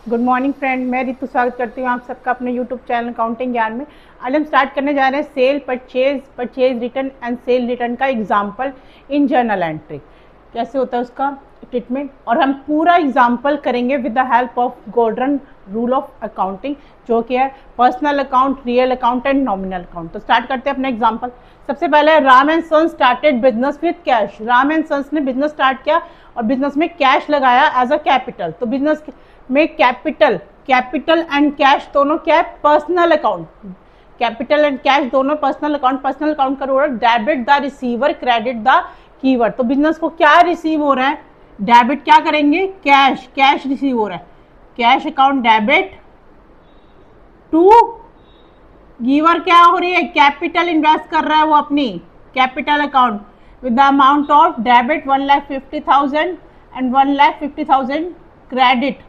Good morning friend, मैं रितु स्वागत करती हूँ आप सबका अपने यूट्यूब चैनल अकाउंटिंग ज्ञान में। आज हम स्टार्ट करने जा रहे हैं sale, purchase return and sale return का एग्जाम्पल इन जर्नल एंट्री। कैसे होता है उसका ट्रीटमेंट, और हम पूरा एग्जाम्पल करेंगे with the help of golden rule of accounting, जो कि है personal account, real account and nominal account. तो स्टार्ट करते हैं अपना एग्जाम्पल। सबसे पहले Ram and sons started business with cash. Ram and sons ने बिजनेस स्टार्ट किया और बिजनेस में कैश लगाया एज अ कैपिटल। तो बिजनेस में कैपिटल एंड कैश दोनों क्या है? Personal account. Capital and cash दोनों पर्सनल अकाउंट। पर्सनल अकाउंट का rule debit the receiver, credit the giver. तो बिजनेस को क्या रिसीव हो रहा है? डेबिट क्या करेंगे? कैश रिसीव हो रहा है। Cash account debit to giver क्या हो रही है? कैपिटल इन्वेस्ट कर रहा है वो अपनी capital account with the amount of debit 1,50,000 and 1,50,000 credit.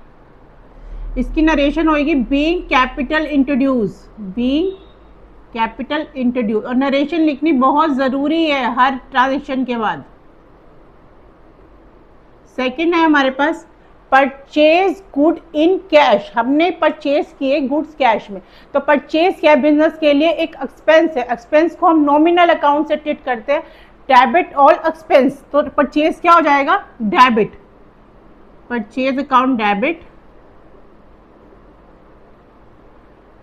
इसकी नरेशन होगी बीइंग कैपिटल इंट्रोड्यूस, और नरेशन लिखनी बहुत जरूरी है हर ट्रांजेक्शन के बाद। सेकंड है हमारे पास परचेज गुड इन कैश। हमने परचेज किए गुड्स कैश में। तो परचेज क्या है? बिजनेस के लिए एक एक्सपेंस है। एक्सपेंस को हम नॉमिनल अकाउंट से ट्रीट करते हैं, डेबिट ऑल एक्सपेंस। तो परचेज क्या हो जाएगा? Debit. Purchase account debit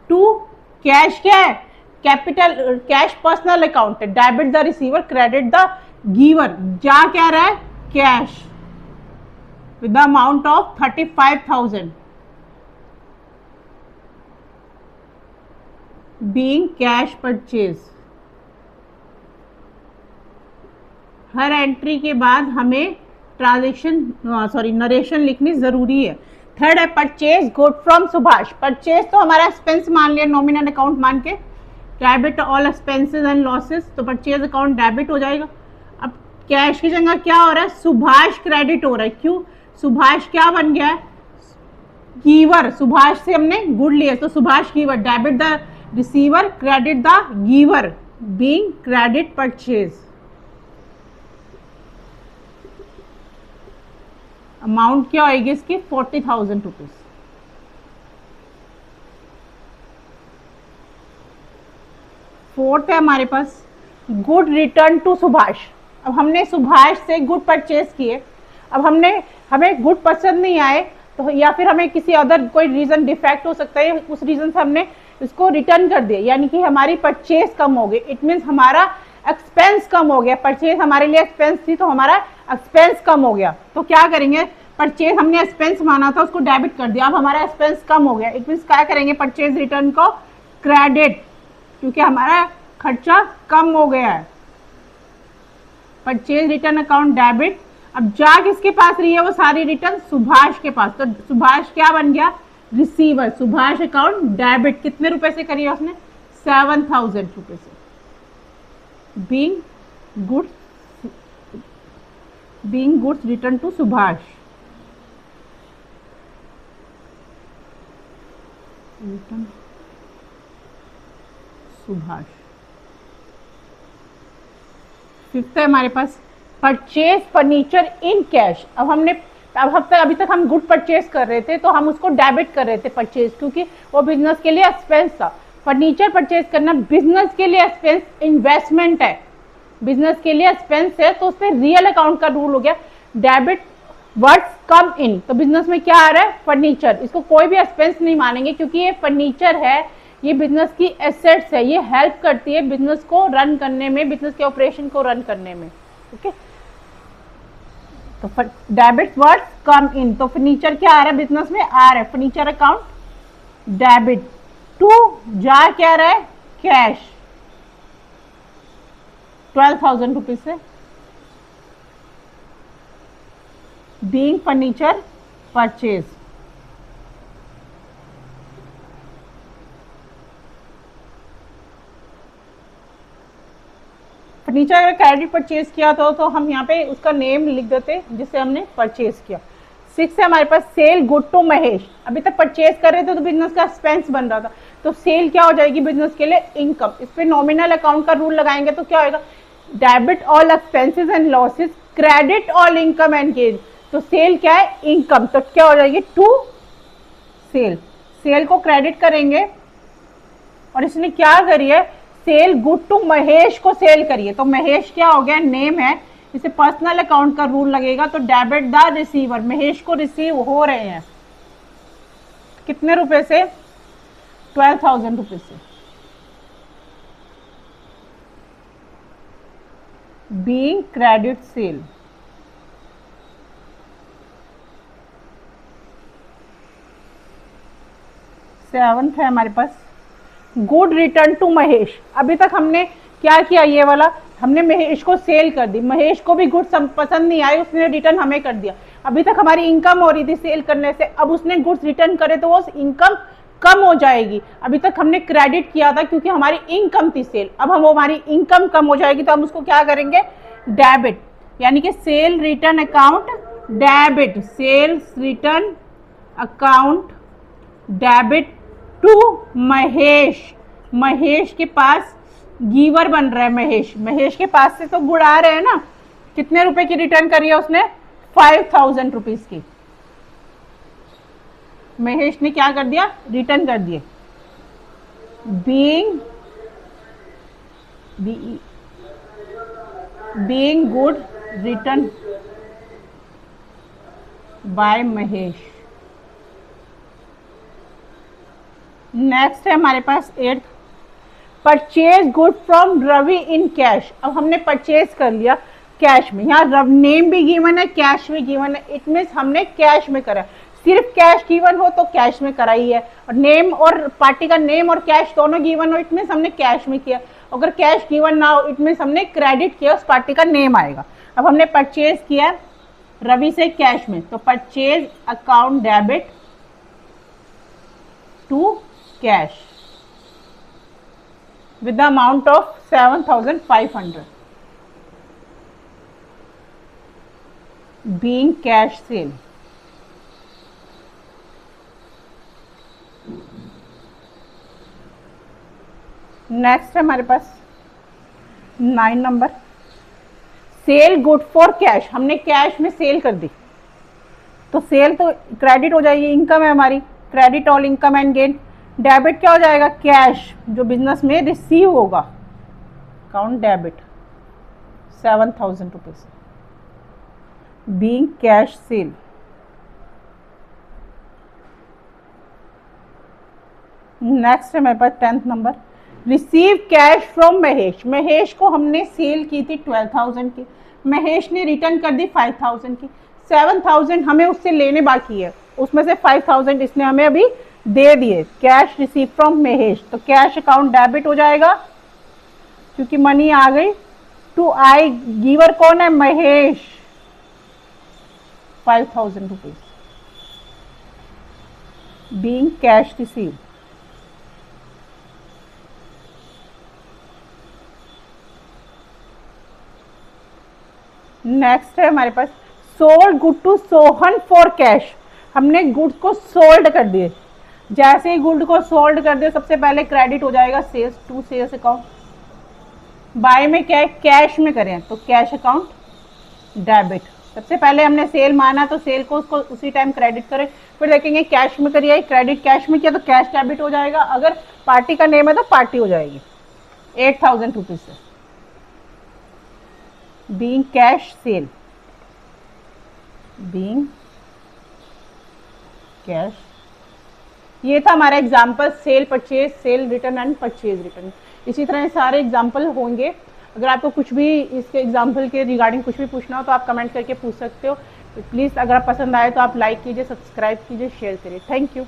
to cash क्या है? कैपिटल कैश पर्सनल अकाउंट है। Debit the receiver, credit the giver. जा क्या रहा है? Cash with the amount of 35,000 being cash purchase. हर एंट्री के बाद हमें नरेशन लिखनी जरूरी है। थर्ड है purchase good from Subhash. Purchase तो हमारा एक्सपेंस मान लिया, नॉमिनल अकाउंट मान के, debit all expenses and losses. तो परचेज अकाउंट डेबिट हो जाएगा। अब कैश की जगह क्या हो रहा है? सुभाष क्रेडिट हो रहा है। क्यों? सुभाष क्या बन गया है? गिवर। सुभाष से हमने गुड लिया तो Subhash giver. Debit the receiver, credit the giver being credit purchase. Amount क्या होगी इसकी? 40,000 रुपीज। फोर्थ है हमारे पास गुड रिटर्न टू सुभाष। अब हमने सुभाष से गुड परचेज किए। अब हमें गुड पसंद नहीं आए, तो या फिर हमें किसी अदर कोई रीजन, डिफेक्ट हो सकता है, उस रीजन से हमने इसको रिटर्न कर दिया, यानी कि हमारी परचेज कम हो गई। इट मीन्स हमारा एक्सपेंस कम हो गया। परचेज हमारे लिए एक्सपेंस थी तो हमारा एक्सपेंस कम हो गया। तो क्या करेंगे? परचेज हमने एक्सपेंस माना था, उसको डेबिट कर दिया। अब हमारा एक्सपेंस कम हो गया। इट मीन्स क्या करेंगे? परचेज रिटर्न को क्रेडिट, क्योंकि हमारा खर्चा कम हो गया है। Purchase return account debit. अब जा किसके पास रही है वो सारी रिटर्न? सुभाष के पास। तो सुभाष क्या बन गया? रिसीवर। सुभाष अकाउंट डेबिट कितने रुपए से करी है उसने? 7,000 रुपए से। Being goods return to Subhash. Return Subhash. Fifth है हमारे पास परचेज फर्नीचर इन कैश। अभी तक हम गुड परचेज कर रहे थे तो हम उसको डेबिट कर रहे थे परचेज, क्योंकि वो बिजनेस के लिए एक्सपेंस था। फर्नीचर परचेज करना बिजनेस के लिए एक्सपेंस, इन्वेस्टमेंट है, बिजनेस के लिए एक्सपेंस है, तो उसमें रियल अकाउंट का रूल हो गया डेबिट वर्ड्स कम इन। तो बिजनेस में क्या आ रहा है? फर्नीचर। इसको कोई भी एक्सपेंस नहीं मानेंगे, क्योंकि ये फर्नीचर है, ये बिजनेस की एसेट्स है, ये हेल्प करती है बिजनेस को रन करने में, बिजनेस के ऑपरेशन को रन करने में। ओके, तो डेबिट वर्ड्स कम इन। तो फर्नीचर क्या आ रहा है? बिजनेस में आ रहा है फर्नीचर अकाउंट डेबिट टू जा क्या रहा है? कैश 12,000 रुपीज से बीइंग फर्नीचर परचेज। फर्नीचर अगर क्रेडिट परचेज किया तो हम यहाँ पे उसका नेम लिख देते जिससे हमने परचेज किया। 6 है हमारे पास सेल गुड टू महेश। अभी तक परचेज कर रहे थे तो बिजनेस का एक्सपेंस बन रहा था, तो सेल क्या हो जाएगी बिजनेस के लिए? इनकम। इस पे नॉमिनल अकाउंट का रूल लगाएंगे तो क्या होगा? Debit all expenses and losses, credit all income and gain. तो सेल क्या है? इनकम। तो क्या हो जाएगी? टू सेल, सेल को क्रेडिट करेंगे और इसने क्या करी है, सेल गुड टू महेश को सेल करिए। तो महेश क्या हो गया, नेम है, इसे पर्सनल अकाउंट का रूल लगेगा, तो डेबिट द रिसीवर, महेश को रिसीव हो रहे हैं कितने रुपए से, 12,000 रुपए से। बीइंग क्रेडिट सेल, सेवंथ है हमारे पास गुड रिटर्न टू महेश। अभी तक हमने क्या किया, ये वाला हमने महेश को सेल कर दी, महेश को भी गुड्स पसंद नहीं आए, उसने रिटर्न हमें कर दिया। अभी तक हमारी इनकम हो रही थी सेल करने से, अब उसने गुड्स रिटर्न करे तो वो इनकम कम हो जाएगी। अभी तक हमने क्रेडिट किया था क्योंकि हमारी इनकम थी सेल, अब हम हमारी इनकम कम हो जाएगी तो हम उसको क्या करेंगे, डेबिट, यानी कि sale return account debit, sales return account debit to Mahesh. Mahesh के पास गीवर बन रहा है, महेश के पास से तो गुड़ आ रहे हैं ना। कितने रुपए की रिटर्न करी है उसने, 5,000 रुपीज की। महेश ने क्या कर दिया, रिटर्न कर दिए। Being good return by Mahesh. Next है हमारे पास 8th, purchase good from Ravi in cash. अब हमने परचेज कर लिया कैश में, यहाँ नेम भी गिवन है, कैश भी गिवन है, इट मीन्स हमने कैश में करा। सिर्फ कैश गिवन हो तो कैश में कराई है, और नेम और पार्टी का नेम और कैश दोनों गिवन हो इट मीन्स हमने कैश में किया। अगर कैश गिवन ना हो इट मीन्स हमने क्रेडिट किया, उस पार्टी का नेम आएगा। अब हमने परचेज किया रवि से कैश में, तो purchase account debit to cash with the amount of 7,500 being cash sale। Next है हमारे पास 9 number, sale good for cash. हमने कैश में सेल कर दी तो सेल तो क्रेडिट हो जाएगी, इनकम है हमारी, credit all income and gain. Debit क्या हो जाएगा, कैश जो बिजनेस में रिसीव होगा, account debit 7,000 rupees, being cash cell. Next है मेरे पास 10th number, receive cash from Mahesh. Mahesh को हमने सेल की थी 12,000 की, महेश ने रिटर्न कर दी 5,000 की, 7,000 हमें उससे लेने बाकी है, उसमें से 5,000 इसने हमें अभी दे दिए। कैश रिसीव फ्रॉम महेश, तो कैश अकाउंट डेबिट हो जाएगा क्योंकि मनी आ गई टू आई, गिवर कौन है, Mahesh, 5,000 rupees, being cash receive. Next है हमारे पास sold good to Sohan for cash. हमने गुड्स को सोल्ड कर दिए, जैसे ही गुड को सोल्ड कर दिया सबसे पहले क्रेडिट हो जाएगा sales to sales account. By में क्या है, कैश में करें तो कैश अकाउंट डेबिट। सबसे पहले हमने सेल माना तो सेल को उसको उसी टाइम क्रेडिट करें, फिर देखेंगे कैश में करिए, क्रेडिट कैश में किया तो कैश डेबिट हो जाएगा, अगर पार्टी का नेम है तो पार्टी हो जाएगी 8,000 रुपीज से, being cash cell, being cash. ये था हमारा example, cell purchase, cell return and purchase return. इसी तरह सारे एग्जाम्पल होंगे। अगर आपको कुछ भी इसके एग्जाम्पल के रिगार्डिंग कुछ भी पूछना हो तो आप कमेंट करके पूछ सकते हो। प्लीज़ अगर आप पसंद आए तो आप लाइक कीजिए, सब्सक्राइब कीजिए, शेयर करिए। Thank you.